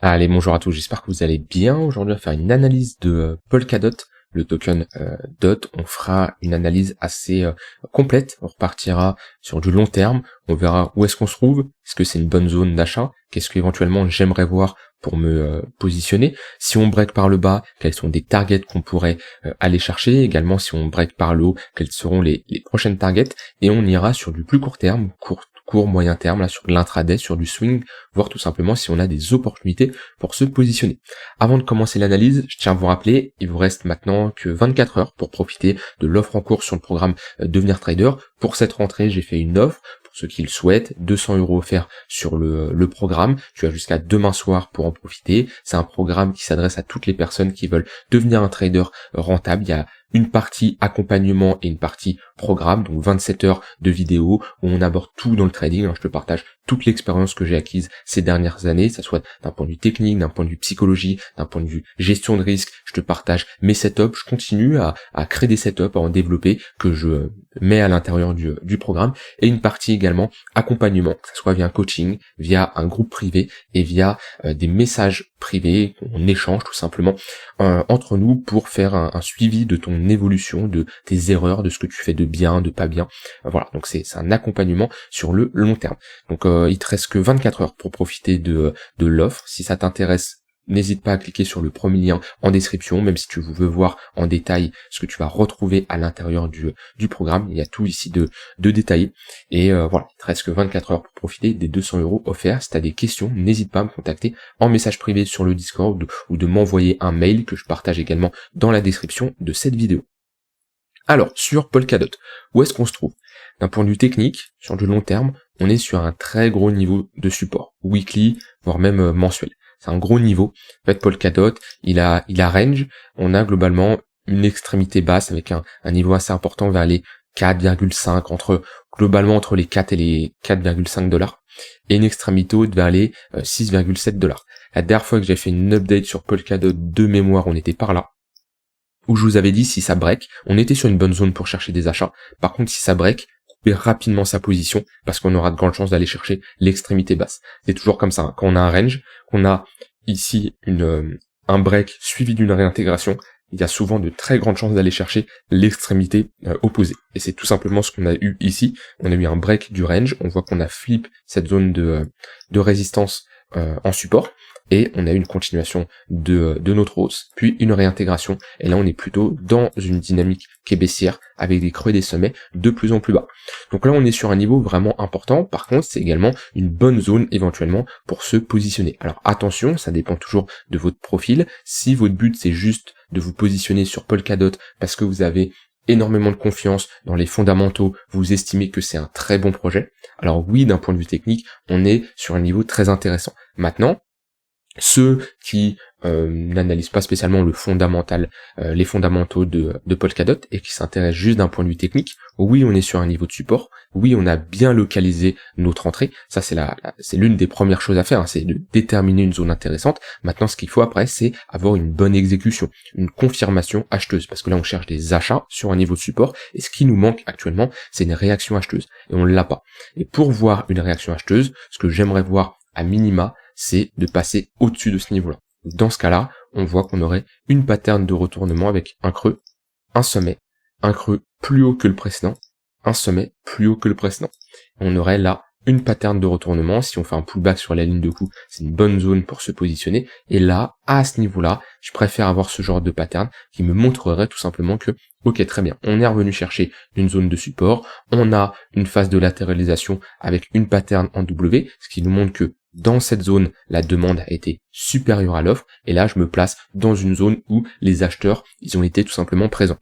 Allez, bonjour à tous, j'espère que vous allez bien. Aujourd'hui, on va faire une analyse de Polkadot, le token DOT. On fera une analyse assez complète, on repartira sur du long terme, on verra où est-ce qu'on se trouve, est-ce que c'est une bonne zone d'achat, qu'est-ce qu'éventuellement j'aimerais voir pour me positionner. Si on break par le bas, quels sont des targets qu'on pourrait aller chercher. Également, si on break par le haut, quelles seront les prochaines targets. Et on ira sur du plus court terme, court, moyen terme, là, sur de l'intraday, sur du swing, voir tout simplement si on a des opportunités pour se positionner. Avant de commencer l'analyse, je tiens à vous rappeler, il vous reste maintenant que 24 heures pour profiter de l'offre en cours sur le programme Devenir Trader. Pour cette rentrée, j'ai fait une offre. Pour ceux qui le souhaitent, 200 € offerts sur le programme. Tu as jusqu'à demain soir pour en profiter. C'est un programme qui s'adresse à toutes les personnes qui veulent devenir un trader rentable. Il y a une partie accompagnement et une partie programme, donc 27 heures de vidéos où on aborde tout dans le trading. Je te partage toute l'expérience que j'ai acquise ces dernières années, que ça soit d'un point de vue technique, d'un point de vue psychologie, d'un point de vue gestion de risque. Je te partage mes setups, je continue à créer des setups, à en développer, que je mets à l'intérieur du programme, et une partie également accompagnement, que ce soit via un coaching, via un groupe privé et via des messages privés qu'on échange tout simplement entre nous pour faire un suivi de ton évolution, de tes erreurs, de ce que tu fais de bien, de pas bien. Voilà, donc c'est un accompagnement sur le long terme. Donc il te reste que 24 heures pour profiter de l'offre. Si ça t'intéresse, n'hésite pas à cliquer sur le premier lien en description, même si tu veux voir en détail ce que tu vas retrouver à l'intérieur du programme. Il y a tout ici de détaillé. Et voilà, il te reste que 24 heures pour profiter des 200 € offerts. Si tu as des questions, n'hésite pas à me contacter en message privé sur le Discord ou de m'envoyer un mail que je partage également dans la description de cette vidéo. Alors, sur Polkadot, où est-ce qu'on se trouve? D'un point de vue technique, sur du long terme, on est sur un très gros niveau de support, weekly, voire même mensuel. C'est un gros niveau. En fait, Polkadot, il a range. On a globalement une extrémité basse avec un niveau assez important vers les 4,5, globalement entre les 4 et les 4,5 $, et une extrémité haute vers les 6,7 $. La dernière fois que j'ai fait une update sur Polkadot de mémoire, on était par là, où je vous avais dit si ça break, on était sur une bonne zone pour chercher des achats. Par contre, si ça break, couper rapidement sa position parce qu'on aura de grandes chances d'aller chercher l'extrémité basse. C'est toujours comme ça, hein. Quand on a un range, qu'on a ici un break suivi d'une réintégration, il y a souvent de très grandes chances d'aller chercher l'extrémité opposée. Et c'est tout simplement ce qu'on a eu ici. On a eu un break du range, on voit qu'on a flip cette zone de résistance en support, et on a eu une continuation de notre hausse, puis une réintégration, et là on est plutôt dans une dynamique qui est baissière, avec des creux et des sommets de plus en plus bas. Donc là on est sur un niveau vraiment important. Par contre, c'est également une bonne zone éventuellement pour se positionner. Alors attention, ça dépend toujours de votre profil. Si votre but c'est juste de vous positionner sur Polkadot parce que vous avez énormément de confiance dans les fondamentaux, vous estimez que c'est un très bon projet, alors oui, d'un point de vue technique, on est sur un niveau très intéressant. Maintenant, ceux qui n'analysent pas spécialement le fondamental, les fondamentaux de Polkadot et qui s'intéressent juste d'un point de vue technique, oui, on est sur un niveau de support, oui, on a bien localisé notre entrée. Ça, c'est l'une des premières choses à faire, hein, c'est de déterminer une zone intéressante. Maintenant, ce qu'il faut après, c'est avoir une bonne exécution, une confirmation acheteuse, parce que là, on cherche des achats sur un niveau de support, et ce qui nous manque actuellement, c'est une réaction acheteuse, et on ne l'a pas. Et pour voir une réaction acheteuse, ce que j'aimerais voir à minima, c'est de passer au-dessus de ce niveau-là. Dans ce cas-là, on voit qu'on aurait une pattern de retournement avec un creux, un sommet, un creux plus haut que le précédent, un sommet plus haut que le précédent. On aurait là une pattern de retournement. Si on fait un pullback sur la ligne de coup, c'est une bonne zone pour se positionner. Et là, à ce niveau-là, je préfère avoir ce genre de pattern qui me montrerait tout simplement que, ok, très bien, on est revenu chercher une zone de support, on a une phase de latéralisation avec une pattern en W, ce qui nous montre que dans cette zone, la demande a été supérieure à l'offre, et là, je me place dans une zone où les acheteurs, ils ont été tout simplement présents.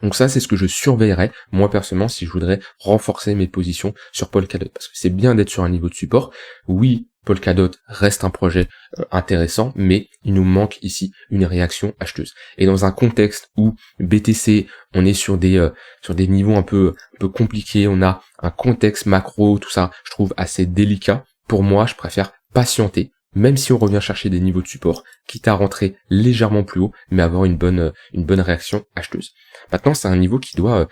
Donc ça, c'est ce que je surveillerais, moi personnellement, si je voudrais renforcer mes positions sur Polkadot, parce que c'est bien d'être sur un niveau de support. Oui, Polkadot reste un projet intéressant, mais il nous manque ici une réaction acheteuse. Et dans un contexte où BTC, on est sur des niveaux un peu compliqués, on a un contexte macro, tout ça, je trouve assez délicat. Pour moi, je préfère patienter, même si on revient chercher des niveaux de support, quitte à rentrer légèrement plus haut, mais avoir une bonne réaction acheteuse. Maintenant, c'est un niveau qui doit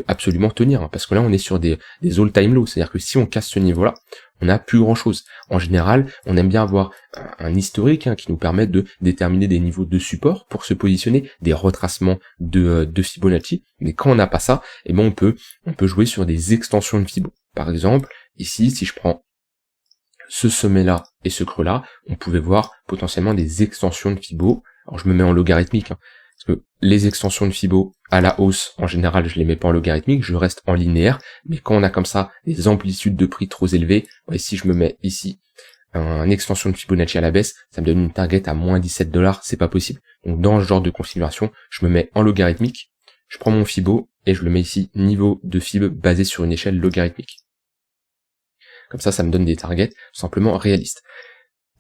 absolument tenir, hein, parce que là, on est sur des all-time lows, c'est-à-dire que si on casse ce niveau-là, on n'a plus grand-chose. En général, on aime bien avoir un historique, hein, qui nous permet de déterminer des niveaux de support pour se positionner, des retracements de Fibonacci, mais quand on n'a pas ça, eh ben on peut jouer sur des extensions de Fibo. Par exemple, ici, si je prends ce sommet-là et ce creux-là, on pouvait voir potentiellement des extensions de Fibo. Alors je me mets en logarithmique, hein, parce que les extensions de Fibo à la hausse, en général, je les mets pas en logarithmique, je reste en linéaire, mais quand on a comme ça des amplitudes de prix trop élevées, et si je me mets ici une extension de Fibonacci à la baisse, ça me donne une target à moins 17 $, c'est pas possible. Donc dans ce genre de configuration, je me mets en logarithmique, je prends mon Fibo et je le mets ici, niveau de Fib basé sur une échelle logarithmique. Comme ça me donne des targets simplement réalistes.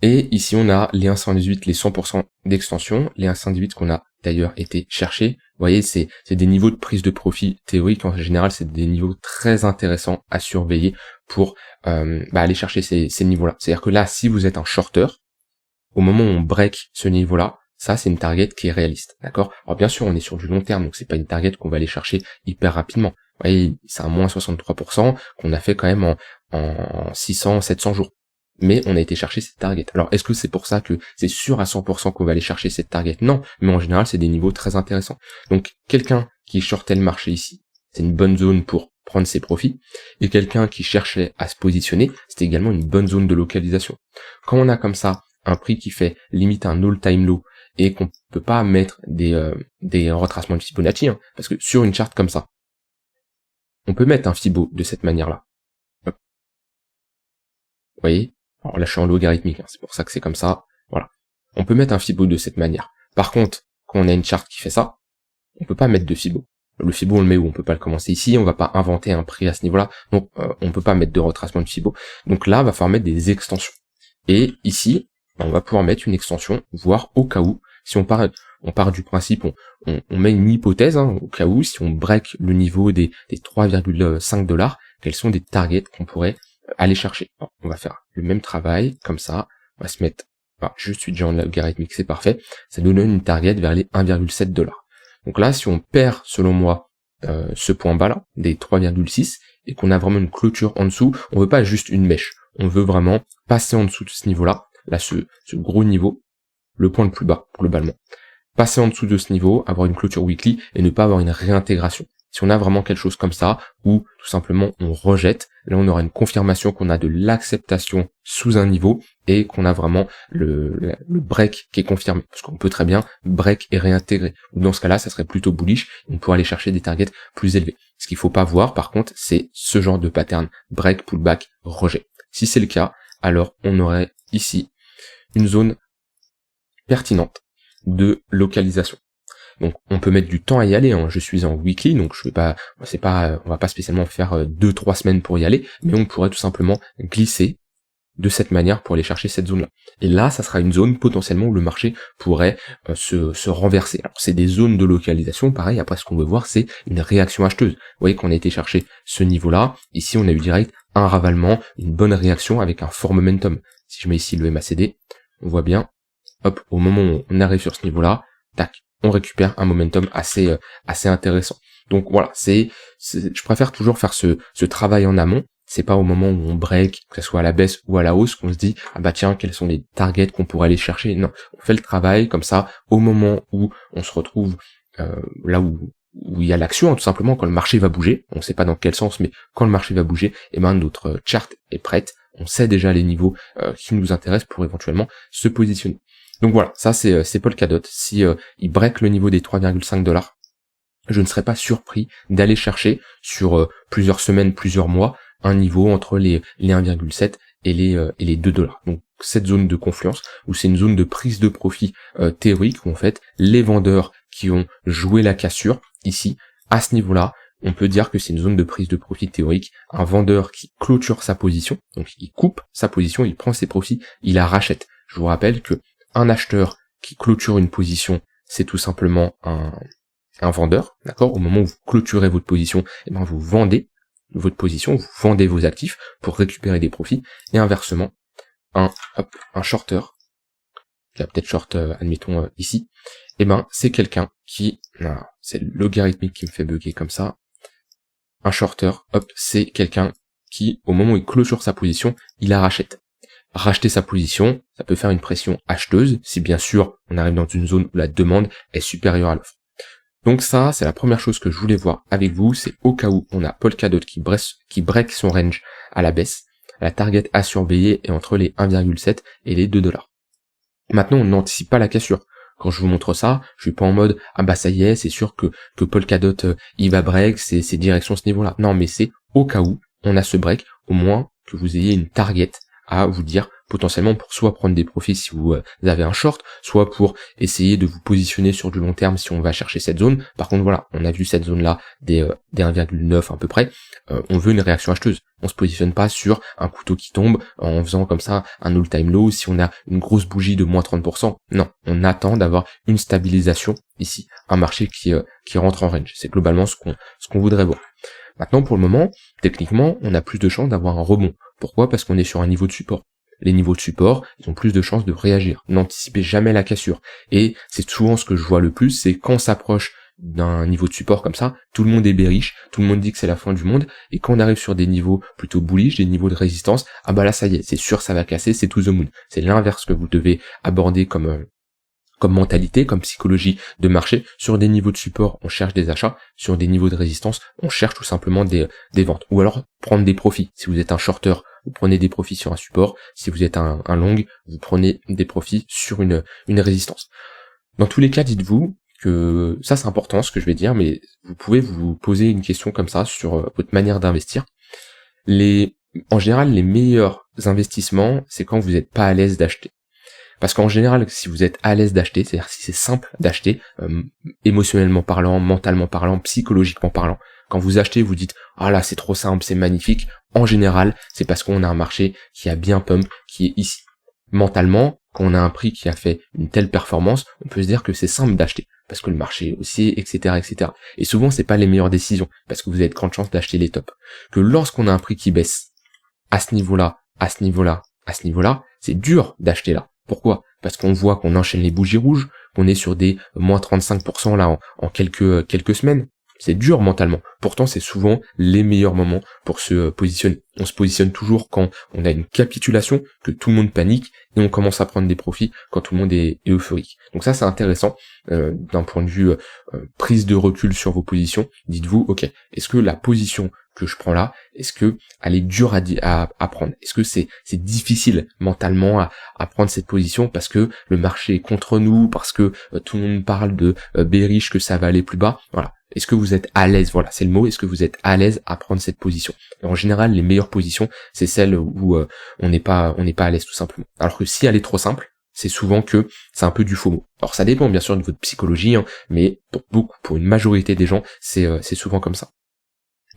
Et ici, on a les 1,118, les 100% d'extension, les 1,118 qu'on a d'ailleurs été chercher. Vous voyez, c'est des niveaux de prise de profit théorique. En général, c'est des niveaux très intéressants à surveiller pour aller chercher ces niveaux-là. C'est-à-dire que là, si vous êtes un shorter, au moment où on break ce niveau-là, ça, c'est une target qui est réaliste, d'accord? Alors bien sûr, on est sur du long terme, donc c'est pas une target qu'on va aller chercher hyper rapidement. Vous voyez, c'est un moins 63% qu'on a fait quand même en 600, 700 jours. Mais on a été chercher cette target. Alors, est-ce que c'est pour ça que c'est sûr à 100% qu'on va aller chercher cette target? Non, mais en général, c'est des niveaux très intéressants. Donc, quelqu'un qui shortait le marché ici, c'est une bonne zone pour prendre ses profits, et quelqu'un qui cherchait à se positionner, c'était également une bonne zone de localisation. Quand on a comme ça un prix qui fait limite un all-time low, et qu'on peut pas mettre des retracements de Fibonacci, hein, parce que sur une charte comme ça, on peut mettre un Fibo de cette manière-là. Vous voyez? Alors là, je suis en logarithmique, hein, c'est pour ça que c'est comme ça. Voilà. On peut mettre un Fibo de cette manière. Par contre, quand on a une charte qui fait ça, on peut pas mettre de Fibo. Le Fibo, on le met où? On peut pas le commencer ici, on va pas inventer un prix à ce niveau-là, donc on peut pas mettre de retracement de Fibo. Donc là, il va falloir mettre des extensions. Et ici, on va pouvoir mettre une extension, voire au cas où, si on part du principe, on met une hypothèse, hein, au cas où, si on break le niveau des 3,5 $, quels sont des targets qu'on pourrait aller chercher. Alors, on va faire le même travail, comme ça, on va se mettre, je suis déjà en logarithmique, c'est parfait, ça nous donne une target vers les 1,7 $. Donc là, si on perd, selon moi, ce point bas là, des 3,6, et qu'on a vraiment une clôture en dessous, on veut pas juste une mèche, on veut vraiment passer en dessous de ce niveau-là, là, ce gros niveau, le point le plus bas, globalement. Passer en dessous de ce niveau, avoir une clôture weekly, et ne pas avoir une réintégration. Si on a vraiment quelque chose comme ça, ou tout simplement on rejette, là on aura une confirmation qu'on a de l'acceptation sous un niveau, et qu'on a vraiment le break qui est confirmé. Parce qu'on peut très bien break et réintégrer. Dans ce cas-là, ça serait plutôt bullish, on pourrait aller chercher des targets plus élevés. Ce qu'il faut pas voir, par contre, c'est ce genre de pattern, break, pullback, rejet. Si c'est le cas, alors on aurait ici une zone pertinente de localisation. Donc on peut mettre du temps à y aller, hein. Je suis en weekly, donc on va pas spécialement faire 2-3 semaines pour y aller, mais on pourrait tout simplement glisser de cette manière pour aller chercher cette zone-là. Et là, ça sera une zone potentiellement où le marché pourrait se renverser. Alors c'est des zones de localisation, pareil, après ce qu'on veut voir, c'est une réaction acheteuse. Vous voyez qu'on a été chercher ce niveau-là, ici on a eu direct un ravalement, une bonne réaction avec un fort momentum. Si je mets ici le MACD, on voit bien, hop, au moment où on arrive sur ce niveau-là, tac, on récupère un momentum assez intéressant. Donc voilà, je préfère toujours faire ce travail en amont. C'est pas au moment où on break, que ce soit à la baisse ou à la hausse, qu'on se dit ah bah tiens, quels sont les targets qu'on pourrait aller chercher. Non, on fait le travail comme ça au moment où on se retrouve là où il y a l'action, hein, tout simplement quand le marché va bouger. On sait pas dans quel sens, mais quand le marché va bouger, et ben notre charte est prête. On sait déjà les niveaux qui nous intéressent pour éventuellement se positionner. Donc voilà, ça c'est Polkadot. Si il break le niveau des 3,5 $, je ne serais pas surpris d'aller chercher sur plusieurs semaines, plusieurs mois, un niveau entre les 1,7 et les 2 $. Donc cette zone de confluence, où c'est une zone de prise de profit théorique, où en fait les vendeurs qui ont joué la cassure, ici, à ce niveau-là, on peut dire que c'est une zone de prise de profit théorique, un vendeur qui clôture sa position, donc il coupe sa position, il prend ses profits, il la rachète. Je vous rappelle que un acheteur qui clôture une position, c'est tout simplement un vendeur, d'accord? Au moment où vous clôturez votre position, eh ben vous vendez votre position, vous vendez vos actifs pour récupérer des profits, et inversement, un shorter qui va peut-être short, admettons, ici, et ben c'est quelqu'un qui, c'est le logarithmique qui me fait bugger comme ça, un shorter, hop, c'est quelqu'un qui, au moment où il clôture sa position, il la rachète. Racheter sa position, ça peut faire une pression acheteuse, si bien sûr on arrive dans une zone où la demande est supérieure à l'offre. Donc ça, c'est la première chose que je voulais voir avec vous, c'est au cas où on a Polkadot qui break son range à la baisse, la target à surveiller est entre les 1,7 et les 2$. Maintenant, on n'anticipe pas la cassure. Quand je vous montre ça, je suis pas en mode ah bah ça y est, c'est sûr que Polkadot il va break, c'est direction ce niveau-là. Non, mais c'est au cas où on a ce break, au moins que vous ayez une target à vous dire potentiellement pour soit prendre des profits si vous avez un short, soit pour essayer de vous positionner sur du long terme si on va chercher cette zone. Par contre voilà, on a vu cette zone là des 1,9 à peu près, on veut une réaction acheteuse. On se positionne pas sur un couteau qui tombe en faisant comme ça un all-time low si on a une grosse bougie de moins 30%. Non, on attend d'avoir une stabilisation ici, un marché qui rentre en range. C'est globalement ce qu'on voudrait voir. Maintenant, pour le moment, techniquement, on a plus de chances d'avoir un rebond. Pourquoi ? Parce qu'on est sur un niveau de support. Les niveaux de support, ils ont plus de chances de réagir. N'anticipez jamais la cassure. Et c'est souvent ce que je vois le plus, c'est quand on s'approche d'un niveau de support comme ça, tout le monde est bearish, tout le monde dit que c'est la fin du monde, et quand on arrive sur des niveaux plutôt bullish, des niveaux de résistance, ah bah là ça y est, c'est sûr ça va casser, c'est to the moon. C'est l'inverse que vous devez aborder comme mentalité, comme psychologie de marché. Sur des niveaux de support, on cherche des achats. Sur des niveaux de résistance, on cherche tout simplement des ventes. Ou alors prendre des profits. Si vous êtes un shorter, vous prenez des profits sur un support. Si vous êtes un long, vous prenez des profits sur une résistance. Dans tous les cas, dites-vous que ça c'est important ce que je vais dire, mais vous pouvez vous poser une question comme ça sur votre manière d'investir. En général, les meilleurs investissements, c'est quand vous n'êtes pas à l'aise d'acheter. Parce qu'en général, si vous êtes à l'aise d'acheter, c'est-à-dire si c'est simple d'acheter, émotionnellement parlant, mentalement parlant, psychologiquement parlant, quand vous achetez, vous dites « Ah là, c'est trop simple, c'est magnifique », en général, c'est parce qu'on a un marché qui a bien pump, qui est ici. Mentalement, quand on a un prix qui a fait une telle performance, on peut se dire que c'est simple d'acheter, parce que le marché est haussier, etc., etc. Et souvent, c'est pas les meilleures décisions, parce que vous avez de grandes chances d'acheter les tops. Que lorsqu'on a un prix qui baisse à ce niveau-là, à ce niveau-là, à ce niveau-là, c'est dur d'acheter là. Pourquoi ? Parce qu'on voit qu'on enchaîne les bougies rouges, qu'on est sur des moins 35% là en quelques semaines. C'est dur mentalement. Pourtant, c'est souvent les meilleurs moments pour se positionner. On se positionne toujours quand on a une capitulation, que tout le monde panique, et on commence à prendre des profits quand tout le monde est euphorique. Donc ça, c'est intéressant d'un point de vue prise de recul sur vos positions. Dites-vous, ok, est-ce que la position que je prends là, est-ce que elle est dure à prendre? Est-ce que c'est difficile mentalement à prendre cette position parce que le marché est contre nous, parce que tout le monde parle de bearish, que ça va aller plus bas? Voilà. Est-ce que vous êtes à l'aise? Voilà, c'est le mot. Est-ce que vous êtes à l'aise à prendre cette position? Et en général, les meilleures positions, c'est celles où on n'est pas à l'aise tout simplement. Alors que si elle est trop simple, c'est souvent que c'est un peu du FOMO. Alors ça dépend bien sûr de votre psychologie, hein, mais pour une majorité des gens, c'est souvent comme ça.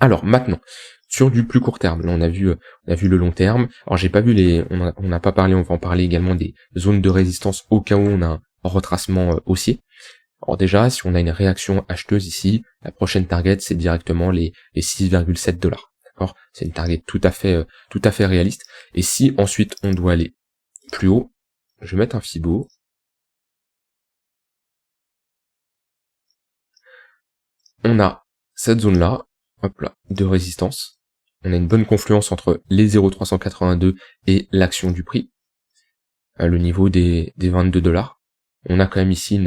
Alors maintenant, sur du plus court terme, là on a vu le long terme. Alors j'ai pas vu on n'a pas parlé, on va en parler également des zones de résistance au cas où on a un retracement haussier. Alors déjà, si on a une réaction acheteuse ici, la prochaine target c'est directement les 6,7$. D'accord ? C'est une target tout à fait réaliste. Et si ensuite on doit aller plus haut, je vais mettre un Fibo. On a cette zone-là, hop là, de résistance. On a une bonne confluence entre les 0,382 et l'action du prix. Le niveau des 22$. On a quand même ici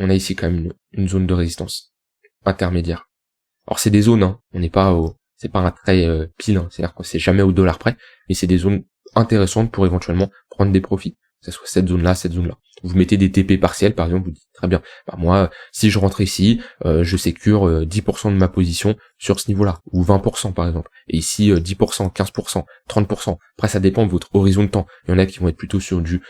on a ici quand même une zone de résistance intermédiaire. Alors c'est des zones, hein. On n'est pas c'est pas un trait pile, hein. C'est-à-dire que c'est jamais au dollar près, mais c'est des zones intéressantes pour éventuellement prendre des profits. Que ce soit cette zone-là. Vous mettez des TP partiels, par exemple, vous dites très bien, bah moi, si je rentre ici, je sécure 10% de ma position sur ce niveau-là, ou 20% par exemple. Et ici, 10%, 15%, 30%. Après, ça dépend de votre horizon de temps. Il y en a qui vont être plutôt sur du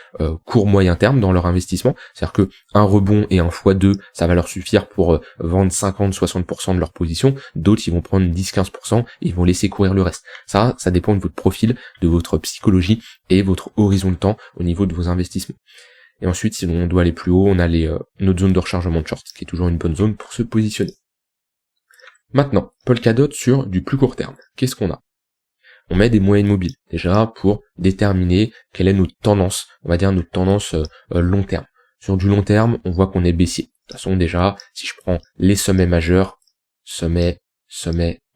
court moyen terme dans leur investissement. C'est-à-dire que un rebond et un x2, ça va leur suffire pour vendre 50-60% de leur position. D'autres, ils vont prendre 10-15% et ils vont laisser courir le reste. Ça dépend de votre profil, de votre psychologie et votre horizon de temps au niveau de vos investissements. Et ensuite, si on doit aller plus haut, on a notre zone de rechargement de short, qui est toujours une bonne zone pour se positionner. Maintenant, Polkadot sur du plus court terme. Qu'est-ce qu'on a ? on met des moyennes mobiles, déjà pour déterminer quelle est notre tendance, on va dire notre tendance long terme. Sur du long terme, on voit qu'on est baissier. De toute façon, déjà, si je prends les sommets majeurs, sommet,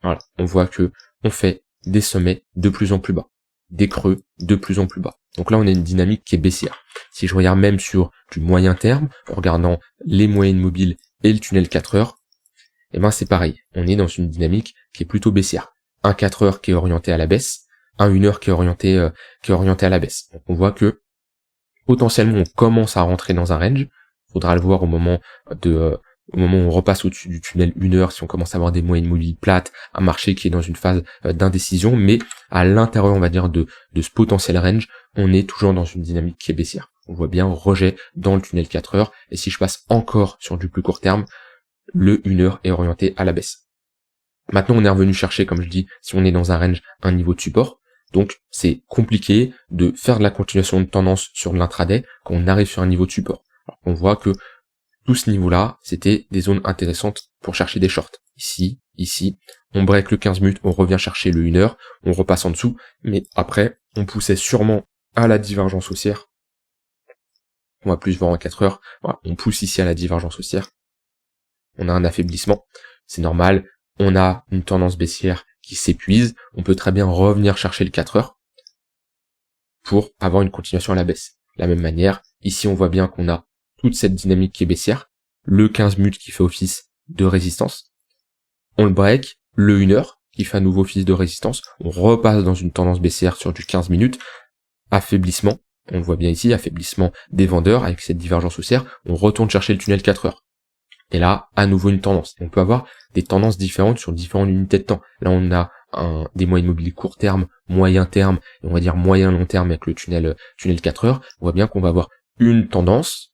voilà, on voit que on fait des sommets de plus en plus bas, des creux de plus en plus bas. Donc là, on a une dynamique qui est baissière. Si je regarde même sur du moyen terme, en regardant les moyennes mobiles et le tunnel 4 heures, eh ben c'est pareil, on est dans une dynamique qui est plutôt baissière. Un 4 heures qui est orienté à la baisse, un 1 heure qui est orienté à la baisse. Donc on voit que potentiellement on commence à rentrer dans un range. Faudra le voir au moment où on repasse au-dessus du tunnel 1 heure, si on commence à avoir des moyennes mobiles plates, un marché qui est dans une phase d'indécision, mais à l'intérieur, on va dire, de ce potentiel range, on est toujours dans une dynamique qui est baissière. On voit bien rejet dans le tunnel 4 heures, et si je passe encore sur du plus court terme, le 1 heure est orienté à la baisse. Maintenant, on est revenu chercher, comme je dis, si on est dans un range, un niveau de support. Donc, c'est compliqué de faire de la continuation de tendance sur l'intraday quand on arrive sur un niveau de support. Alors qu'on voit que tout ce niveau-là, c'était des zones intéressantes pour chercher des shorts. Ici, on break le 15 minutes, on revient chercher le 1 heure, on repasse en dessous, mais après, on poussait sûrement à la divergence haussière. On va plus voir en 4 heures. Voilà, on pousse ici à la divergence haussière. On a un affaiblissement, c'est normal. On a une tendance baissière qui s'épuise. On peut très bien revenir chercher le 4 heures pour avoir une continuation à la baisse. De la même manière, ici on voit bien qu'on a toute cette dynamique qui est baissière, le 15 minutes qui fait office de résistance, on le break, le 1 heure qui fait à nouveau office de résistance, on repasse dans une tendance baissière sur du 15 minutes, affaiblissement, on le voit bien ici, affaiblissement des vendeurs avec cette divergence haussière, on retourne chercher le tunnel 4 heures. Et là, à nouveau une tendance. On peut avoir des tendances différentes sur différentes unités de temps. Là, on a des moyennes mobiles court terme, moyen terme, et on va dire moyen long terme avec le tunnel 4 heures. On voit bien qu'on va avoir une tendance.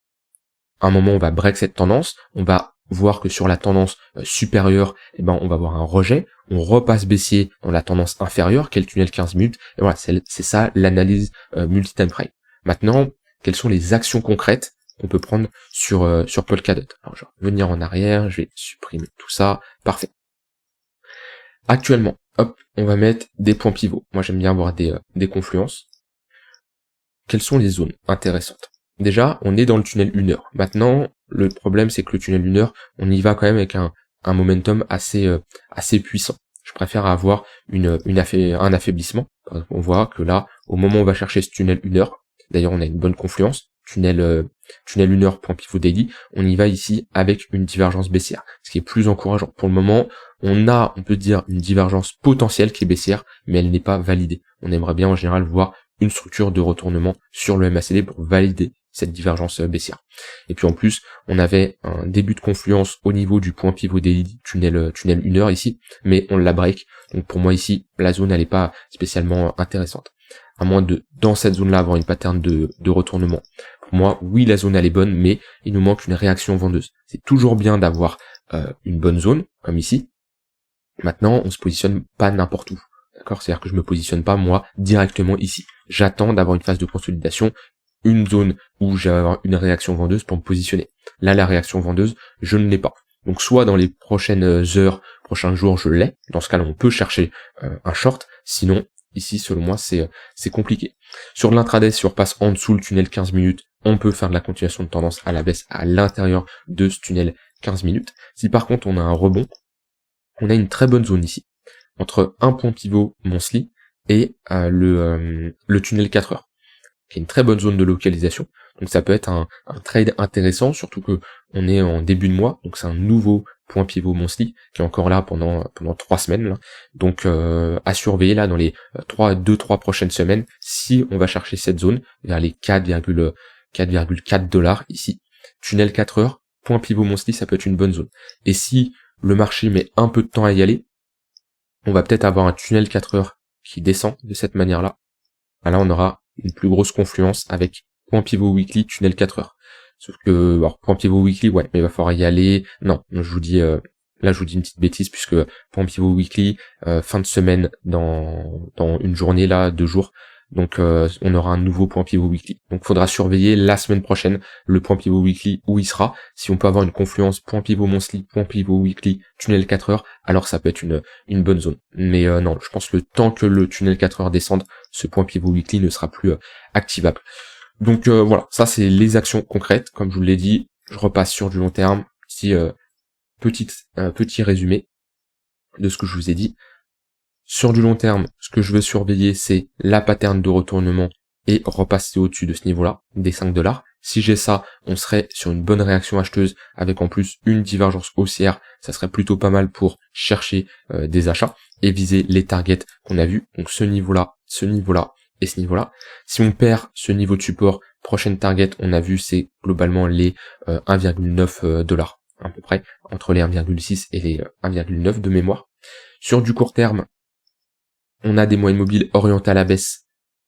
À un moment, on va break cette tendance. On va voir que sur la tendance supérieure, eh ben, on va avoir un rejet. On repasse baissier dans la tendance inférieure, qui est le tunnel 15 minutes. Et voilà, c'est ça l'analyse multi-time frame. Maintenant, quelles sont les actions concrètes qu'on peut prendre sur Polkadot? Alors, je vais revenir en arrière, je vais supprimer tout ça. Parfait. Actuellement, hop, on va mettre des points pivots. Moi, j'aime bien avoir des confluences. Quelles sont les zones intéressantes? Déjà, on est dans le tunnel 1 heure. Maintenant, le problème, c'est que le tunnel 1 heure, on y va quand même avec un momentum assez puissant. Je préfère avoir un affaiblissement. On voit que là, au moment où on va chercher ce tunnel 1 heure, d'ailleurs, on a une bonne confluence. Tunnel 1 heure, point pivot daily, on y va ici avec une divergence baissière, ce qui est plus encourageant. Pour le moment, on peut dire une divergence potentielle qui est baissière, mais elle n'est pas validée. On aimerait bien en général voir une structure de retournement sur le MACD pour valider cette divergence baissière. Et puis en plus, on avait un début de confluence au niveau du point pivot daily, tunnel 1 heure ici, mais on l'a break. Donc pour moi ici, la zone elle n'est pas spécialement intéressante. À moins de, dans cette zone-là, avoir une pattern de retournement. Pour moi, oui, la zone elle est bonne, mais il nous manque une réaction vendeuse. C'est toujours bien d'avoir une bonne zone, comme ici. Maintenant, on se positionne pas n'importe où. D'accord? C'est-à-dire que je me positionne pas, moi, directement ici. J'attends d'avoir une phase de consolidation, une zone où je vais avoir une réaction vendeuse pour me positionner. Là, la réaction vendeuse, je ne l'ai pas. Donc, soit dans les prochaines heures, prochains jours, je l'ai. Dans ce cas-là, on peut chercher un short. Sinon, ici, selon moi, c'est compliqué. Sur l'intraday, si on repasse en dessous le tunnel 15 minutes, on peut faire de la continuation de tendance à la baisse à l'intérieur de ce tunnel 15 minutes. Si par contre, on a un rebond, on a une très bonne zone ici, entre un point pivot monthly et le tunnel 4 heures, qui est une très bonne zone de localisation. Donc ça peut être un trade intéressant, surtout que on est en début de mois, donc c'est un nouveau point pivot monthly qui est encore là pendant 3 semaines là. Donc à surveiller là dans les 2-3 prochaines semaines si on va chercher cette zone vers les 4,4 dollars ici. Tunnel 4 heures, point pivot monthly, ça peut être une bonne zone. Et si le marché met un peu de temps à y aller, on va peut-être avoir un tunnel 4 heures qui descend de cette manière-là. Là, on aura une plus grosse confluence avec point pivot weekly, tunnel 4 heures. Sauf que, alors, point pivot weekly, ouais, mais il va falloir y aller. Non, je vous dis, là, je vous dis une petite bêtise puisque point pivot weekly, fin de semaine dans une journée là, 2 jours. Donc on aura un nouveau point pivot weekly. Donc faudra surveiller la semaine prochaine le point pivot weekly où il sera. Si on peut avoir une confluence point pivot monthly, point pivot weekly, tunnel 4 heures, alors ça peut être une bonne zone. Mais non, je pense que le temps que le tunnel 4 heures descende, ce point pivot weekly ne sera plus activable. Donc voilà, ça c'est les actions concrètes. Comme je vous l'ai dit, je repasse sur du long terme. Petit résumé de ce que je vous ai dit. Sur du long terme, ce que je veux surveiller, c'est la pattern de retournement et repasser au-dessus de ce niveau-là, des 5 $. Si j'ai ça, on serait sur une bonne réaction acheteuse avec en plus une divergence haussière. Ça serait plutôt pas mal pour chercher des achats et viser les targets qu'on a vus. Donc ce niveau-là et ce niveau-là. Si on perd ce niveau de support, prochaine target, on a vu, c'est globalement les 1,9 $, à peu près, entre les 1,6 et les 1,9 de mémoire. Sur du court terme, on a des moyennes mobiles orientées à la baisse,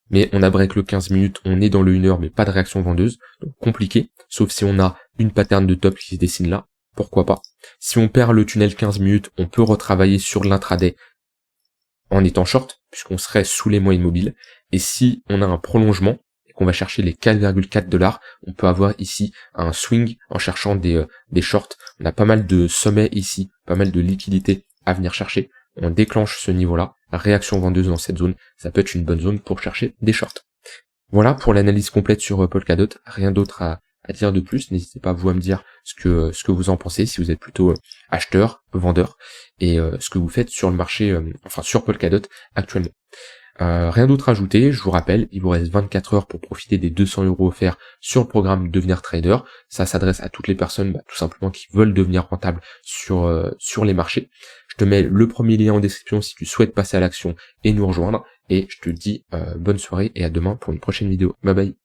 mais on a break le 15 minutes, on est dans le 1 heure, mais pas de réaction vendeuse, donc compliqué, sauf si on a une pattern de top qui se dessine là, pourquoi pas. Si on perd le tunnel 15 minutes, on peut retravailler sur l'intraday en étant short, puisqu'on serait sous les moyennes mobiles, et si on a un prolongement, et qu'on va chercher les 4,4 $, on peut avoir ici un swing en cherchant des shorts. On a pas mal de sommets ici, pas mal de liquidités à venir chercher. On déclenche ce niveau-là, réaction vendeuse dans cette zone, ça peut être une bonne zone pour chercher des shorts. Voilà pour l'analyse complète sur Polkadot, rien d'autre à dire de plus, n'hésitez pas vous à me dire ce que vous en pensez, si vous êtes plutôt acheteur, vendeur, et ce que vous faites sur le marché, sur Polkadot actuellement. Rien d'autre à ajouter, je vous rappelle, il vous reste 24 heures pour profiter des 200 € offerts sur le programme Devenir Trader. Ça s'adresse à toutes les personnes tout simplement qui veulent devenir rentables sur les marchés. Je te mets le premier lien en description si tu souhaites passer à l'action et nous rejoindre. Et je te dis bonne soirée et à demain pour une prochaine vidéo. Bye bye.